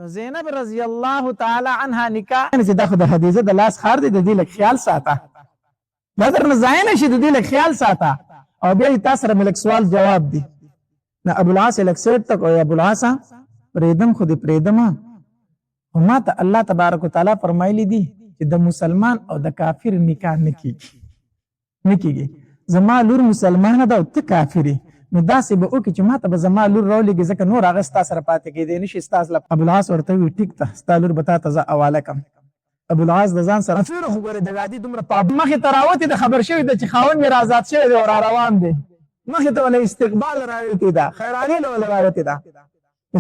زینب رضی الله تعالی عنها نکاح چې دا خو د خدیجه د لاس خار دی، د دې لږ خیال ساته، دا درنه ځای نه شي، د دې لږ خیال ساته. او بیا تا سره مې لږ سوال جواب دی. نه ابوالعاص یې لږ سیټ تک او ابوالعاصه پرېږدم خو دې پرېږدمه، خو ما ته الله تبارک وتعالی فرمایلی دي چې د مسلمان او د کافر نکاح نه کېږي. زما لور مسلمانه ده او ته کافر یې، نو داسې به وکړي چې ما ته به زما لور راولېږي، ځکه نور هغه ستا سره پاتې کېدی نه شي ستاسو لپاره. ابوالعاص ورته وویل ټیک ده، ستا لور به تا ته زه حواله کړم. ابوالعاص د ځان سره فکر خو ګورې د غادي دومره مخې ته راوتې ده، خبر شوي ده چې خاوند مې راازاد شوی دی او را روان دی، مخې ته ولې استقبال راوتې ده، خیراني له ولې راوتې ده.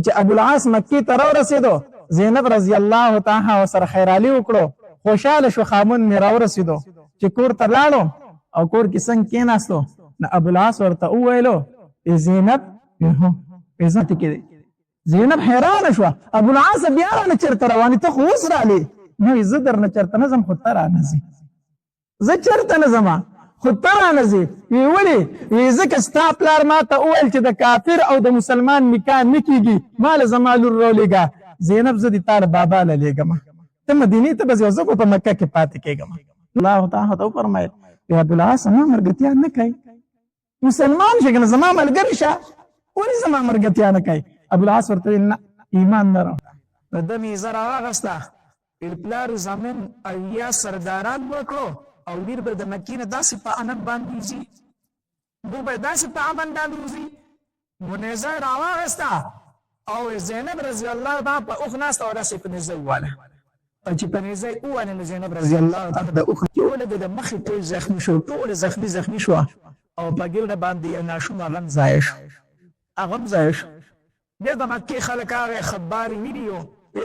چې ابوالعاص مکې ته راورسېدو، زینب رضی الله تعالی ورسره خیرالي وکړو، خوشحاله شو، خاوند مې راورسېدو. چې کور ته لاړو او کور کې څنګه کېناستو، نو ابوالعاص ورته وویلو زینب زینب حیرانه شوه، ابوالعاص بیا رانه چېرته روانې، ته خو اوس رالې؟ نو زه درنه چېرته نه ځم، خو ته رانه ځې. زه چېرته نه ځم خو ته رانه ځې. وی ولې؟ وی ځکه ستا پلار ما ته وویل چې د کافر او د مسلمان نکاح نه کېږي، ما له زما لور راولېږه. زینب زه دې تا له بابا له لېږم، ته مدینې ته به ځې او زه به په مکه کې پاتې کېږم. الله تعالی ته وفرمایل وی ابوالعاص ما ملګرتیا نه کوي، مسلمان شي که نه زما ملګری شه، ولې زما ملګرتیا نه کوي؟ ابوالعاص ورته ویل نه، ایمان نه راوړه. د ده میزه راواغسته، ویل پلار زمون اویا سرداران وکړو او ډېر به د مکې نه داسې په امن باندې ځي، دوی به داسې په امن باندې وځي. نو نیزه یې راواغسته او زینب رضی الله تعالی په اوښ ناسته او داسې په نیزه وواله. او چې په نیزه یې ووالې نو زینب رضی الله تعالی د اوښ چې ولګېد، د مخې ټول زخمي شو، ټول زخمي شوه او په ګرده باندې یو ناشومه غم ضایع شو، هغه هم ضایع شو. بیا د مکې خلک هغه خبارې ویډیو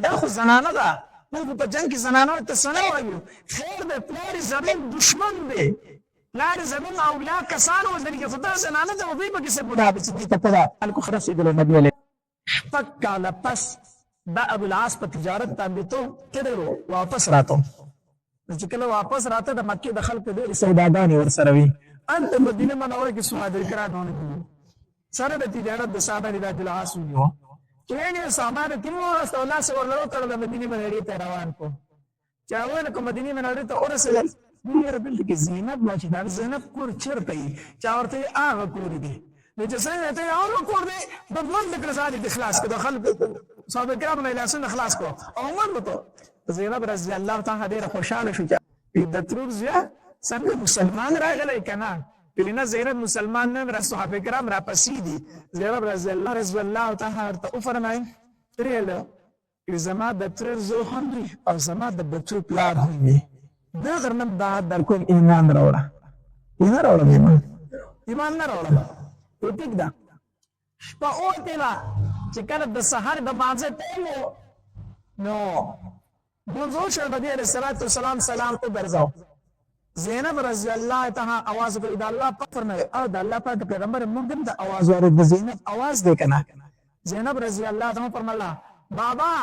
دا خو زنانه ده، موږ په جنګ کې زنانو ته څه نه وایو، خیر دی پلار زمین دشمن دی، پلار زمین اولاد کسان وزري خو دا زنانه ده، دوی به کیسه بوډا به چې ته پدا خلکو خرڅېدلو نبي علیه شپږ کاله پس دا ابوالعاص په تجارت باندې تو کېدلو واپس راتو. چې کله واپس راته د مکې د خلکو ډېرې سوداګانې ورسره وي. هلته مدینه منوره کې صادرګران ونه سره د تجارت د صحابه رضی الله عنهم چې یې سامان کینو او الله سره ورلو کړل، د مدینه منورې ته روان کو. چې اول کوم مدینه منورې ته ورسېدل، ډېر بل کې زینب ما چې دا زینب کور چیرته یې چا ورته هغه کور دی، نو چې څنګه ته هغه کور دی په بند کړه ځان دې خلاص کړه، خلک صحابه کرام نه لاسونه خلاص کړه او ورته زینب رضی الله تعالی ډېر خوشاله شو چې د تروب زیا څنګه مسلمان راغلی کنه. پلینه زینب مسلمان نه را صحابه کرام را پسې دي. زینب رضی الله تعالی ورته وفرمایل ترېله زما د ترور زوی هم دی او زما د بچو پلار هم وي، دا غرنه دا در کوم ایمان راوړه. ایمان راوړه، ایمان نه راوړه. ټیک ده شپه اوتې وه چې کله د سهار د مانځه ټایم و، نو منظور شو نبي علیه الصلاة والسلام سلام وګرځاو. زینب رضی الله تعالی आवाज وکړ، دا الله پاک فرمایي او دا الله پاک پیغمبر موږ هم د आवाज ورو د زینب आवाज دی کنه. زینب رضی الله تعالی فرمایله بابا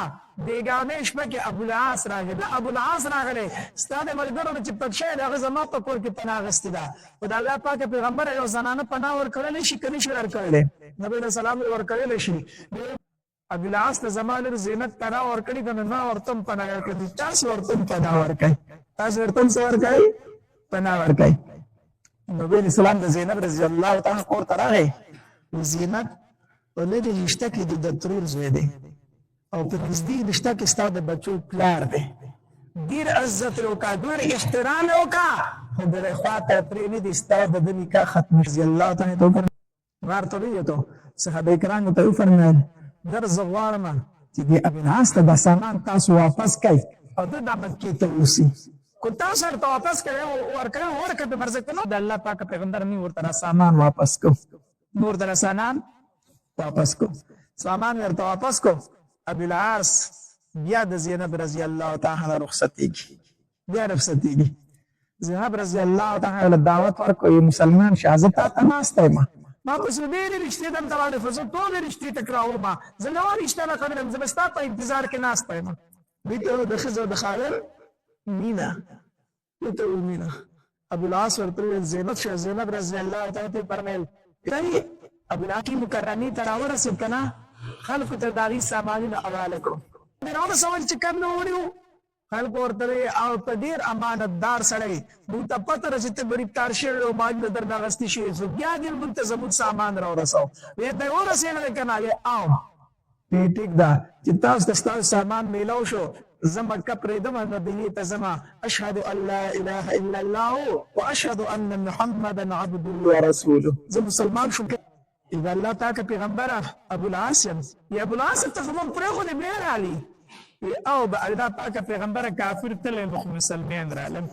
بیگانه شپه کې ابوالعاص راغی، دا ابوالعاص راغلی ستا د ملګرو چې پټ شوی دی هغه زما په کور کې پناه اخیستې ده، خو د الله پاک پیغمبر یو زنانه پناه ورکړلی شي که نه شي ورکړلی؟ نبي علیه السلام ورکړلی شي. ابوالعاص ته زما لور زینت پناه ورکړي که نه؟ ما ورته هم پناه ورکړي. تاسو ورته هم پناه ورکوئ، تاسو ورته هم څه ورکوئ؟ پناه ورکوئ. نبي علیه السلام د زینب رضی الله تعالی کور ته راغی. زینب په لرې رشته کې د ترور زوی دی او په نږدې رشته کې ستا د بچو پلار دی، ډېر عزت یې وکړه، ډېر احترام یې وکړه، خو بلې خوا ته پرېنږدې ستا د ده نکاح ختم شي. الله تعالی ته وفرمایل ورته ویې صحابه کرامو ته وفرمایل در زه غواړم چې دې ابوالعاص ته دا سامان تاسو واپس کړئ او ده دا مکې ته اوسي. کو تاسو ورته واپس کړئ ورکړه په فرض کړه د الله پاک پیغمبر مې ورته سامان واپس کو، نور در سامان واپس کو، سامان ورته واپس کو. ابوالعاص بیا د زینب رضی الله تعالی رخصتېږي، بیا رخصتېږي. زینب رضی الله تعالی دعوت ورکړه مسلمان شه، زه تا ته ناسته یم، ما پسې ډېرې رشتې دلته واړې، زه ټولې رشتې تکراوم، زه نوه رشته نه کوم، زه به ستا په انتظار کې ناسته یم. دوی ته د ښځو د خاوند مینه، دوی ته مینه. ابوالعاص ورته وویل زینب شه. زینب رضی الله تعالی ته فرمیل ته ابوالعاص مکرمې ته راورسېد که نه، خلکو ته د هغې سامانونه حواله کړو. میراث اول چې کوم نه وړو خلکو ورته او په ډېر امانتدار سړی موږ ته پته ده چې ته ګریفتار شوی او باندې درنه اخیستې شوې څوک بیا دې موږ ته زموږ سامان راورسوه ویې ته یې ورسېږلی که نه او ټیک ده چې تاسو ته ستاسو سامان میلاو شو زه مکه پرېږدم مدینې ته ځمه اشهد ان لا اله الا الله واشهد ان محمدا عبده ورسوله زه مسلمان شوم اذا الله تعالی پیغمبره ابو العاص یم یا ابو العاص ته خو موږ پرېښودې بیا رالي او الله پاک پیغمبر کافر تل مسلمان رالم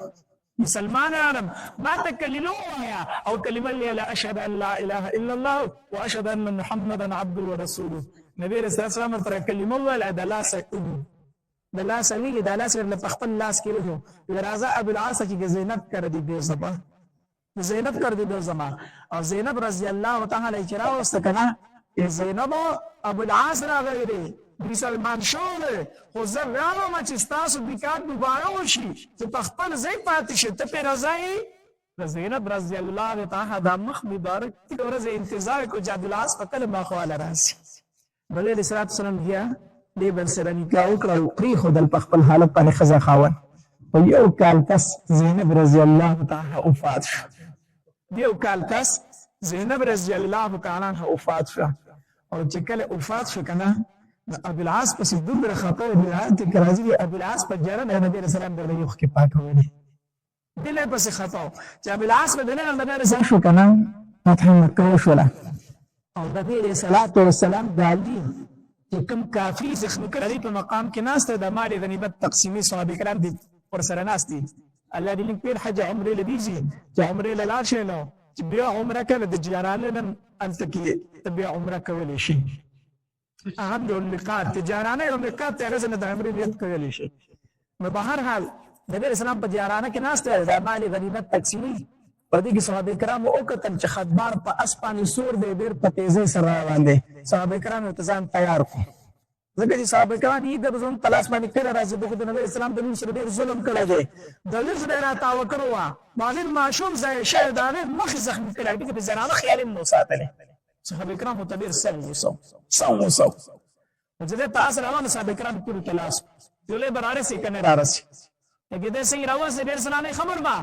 مسلمان رالم ما تكلموا يا او كلمه لا اشهد ان لا اله الا الله واشهد ان محمدا عبده ورسوله نبی رسول الله صلی الله علیه وسلم کلمه ولا دلاس ویلی دلاس ورله په خپل لاس کې له راځه ابو العاص چې زینب کړ دی به زبا زینب کړ دی به زما او زینب رضی الله تعالی عنها واستکنه زینب ابو العاص راغلی دی مسلمان شوله خو زه غواړم چې ستاسو بیکات دوباره وشي چې په خپل ځای پاتې شي ته پرې راځئ زینب رضی الله تعالی دا مخ مبارک ورځ انتظار کو چې ابو العاص په کله ماخواله راشي بل علیه الصلاۃ والسلام بیا دې بل سره نکاح وکړه او پرېښودل په خپل حالت باندې ښځه خاوند په یو کال کس زینب رضی الله تعالی وفات شو یو کال کس زینب رضی الله تعالی عنها وفات شو او چې کله وفات شو کنه ابو العاص پسې دومره خطر دی چې راځي ابو العاص په جره نبی رسول الله د یو کې پاکولې دله پسې خطا چې ابو العاص په دله نبی رسول شو کنه فتح مکه وشوله او د نبی صلوات و سلام دالي چې کوم کافی زخم کړی په مقام کې ناشته د مال غنیمت تقسیمي صحابه کرام دي ور سره ناشتي الله دې لپاره حج عمره لدیږي چې عمره لاله شي نو چې بیا عمره کړه د جارانه نن انت کې بیا عمره کولې شي اهم د لقاء تجارانه او لقاء ته رسنه د عمره دې کولې شي نو په هر حال نبی رسول الله په جارانه کې ناشته د مال غنیمت تقسیمي په دې کې صحابه کرام او کتل چې خدمار په اسپاني سور دی ډېر په تیزی سره روان دي صحابه کرام ته تیار کو ځکه چې صحابه کرام یې د ځون تلاش باندې کړه راځي د نبی اسلام د نوم سره ډېر ظلم کړی دی د لږ ډېر تاو کړو باندې معشوم ځای شه دا مخ زخم کړی دی په زنانه خیال نو ساتل صحابه کرام په تبیر سره وسو ځکه په اصل روان صحابه کرام ټول تلاش ټول براره سي کنه رارسي هغه دې سي راوځي ډېر سلامه خبر با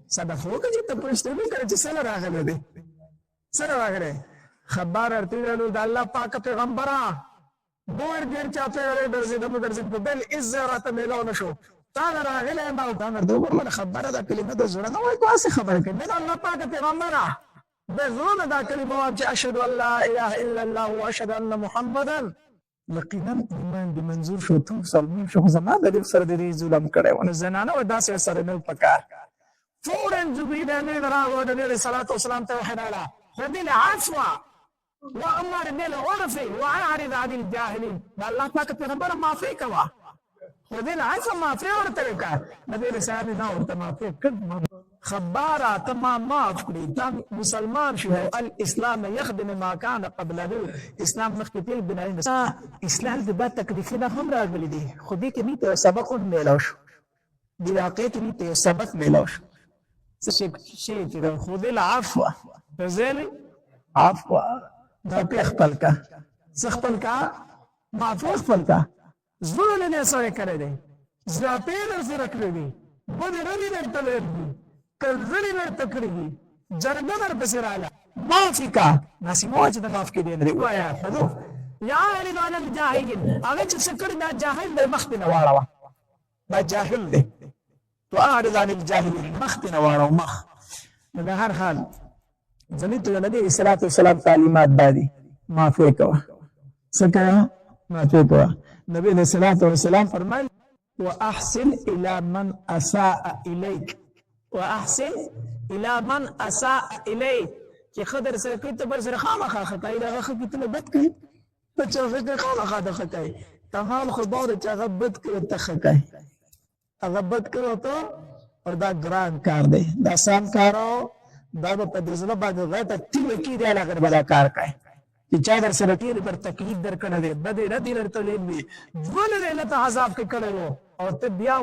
صدق هو که ته پرشته به کړی چې سره راغله دي سره راغله خبر ارته د الله پاک پیغمبره ډېر ډېر چاته درځي د درځي په بل عزت ملو نشو تا راغله ما دا مرده خبره دا کلمه د زړه نه وای کواسه خبره کوي د الله پاک پیغمبره د زړه دا کلمه چې اشهد ان لا اله الا الله واشهد ان محمدا یقینا ایمان د منظور شو ته سلام شو زما د دې سره د ظلم کړي ونه زنانه و داسې سره نه پکار فورا جبريل امين راغو النبي عليه الصلاه والسلام توحد على خذ العفو وامر بالعرف واعرض عن الجاهلين الله پاک پیغمبر معافي کوا خذ العفو معافي ورته کا نبی رسول الله ورته معافي کړ خبره تمام معاف کړی دا مسلمان شو الاسلام يخدم ما كان قبله اسلام مخکې بنای اسلام د بد تکلیفونه هم راغلي دي خو دې کې میته سبق ملو شو د واقع کې میته سبق ملو شو شيء خذ العفو فزل عفو دا خپل کا خپل کا معفو خپل کا زول نه سره کړی دی زاپې در سره کړی دی بده رلی درته ورته کړلی درته کړی دی جرګه در پسې رااله معافي کا ناسمو چې د معاف کې دی نه وایا خذو یا رضوان الجاهلین هغه چې څکړ دا جاهل د مخ نه واړه دا جاهل دی تو اعرض عن الجاهلين مختنا وارو مخ د هر حال زميت نبی صلوات والسلام تعلیمات دادي معافي کوا سکه معافي کوا نبی صلوات والسلام فرمایل واحسن الى من اساء اليك واحسن الى من اساء اليك چې خضر سره کې ته بر سره خامخا خدای دا خو ته بد کوي ته چې فکر خامخا د خدای ته حال خبر چې غبط کړ ته خدای غبط کرو تو اور دا ګران کار دی دا سم کارو دا په دې ځله باندې غته تل کې دی لګر بلا کار کوي چې چا در سره تیر پر تکلیف در کړه دی بده ردی درته لې ولې له عذاب کې کړو او ته بیا